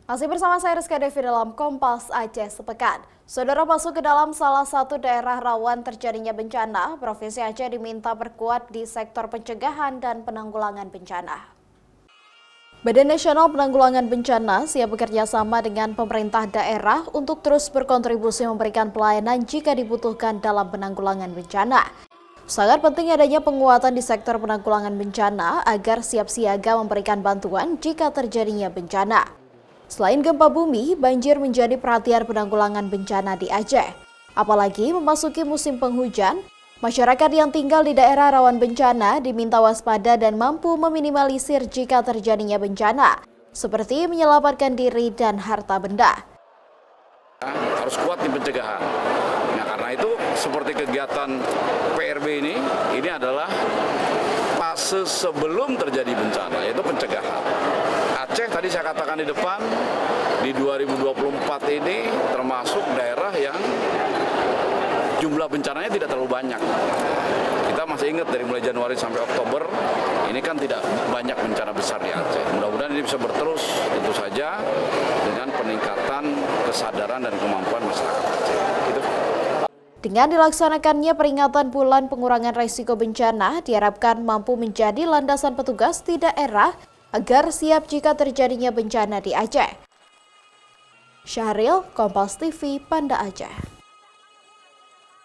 Masih bersama saya Rizka Devi dalam Kompas Aceh Sepekan. Saudara, masuk ke dalam salah satu daerah rawan terjadinya bencana, Provinsi Aceh diminta berkuat di sektor pencegahan dan penanggulangan bencana. Badan Nasional Penanggulangan Bencana siap bekerja sama dengan pemerintah daerah untuk terus berkontribusi memberikan pelayanan jika dibutuhkan dalam penanggulangan bencana. Sangat penting adanya penguatan di sektor penanggulangan bencana agar siap siaga memberikan bantuan jika terjadinya bencana. Selain gempa bumi, banjir menjadi perhatian penanggulangan bencana di Aceh. Apalagi memasuki musim penghujan, masyarakat yang tinggal di daerah rawan bencana diminta waspada dan mampu meminimalisir jika terjadinya bencana, seperti menyelamatkan diri dan harta benda. Harus kuat di pencegahan. Nah, karena itu seperti kegiatan PRB ini adalah fase sebelum terjadi bencana, yaitu pencegahan. Aceh tadi saya katakan di depan, di 2024 ini termasuk daerah yang jumlah bencananya tidak terlalu banyak. Kita masih ingat dari mulai Januari sampai Oktober, ini kan tidak banyak bencana besar di Aceh. Mudah-mudahan ini bisa berterus tentu saja dengan peningkatan kesadaran dan kemampuan masyarakat Aceh. Gitu. Dengan dilaksanakannya peringatan bulan pengurangan risiko bencana, diharapkan mampu menjadi landasan petugas di daerah agar siap jika terjadinya bencana di Aceh. Syahril, Kompas TV, Banda Aceh.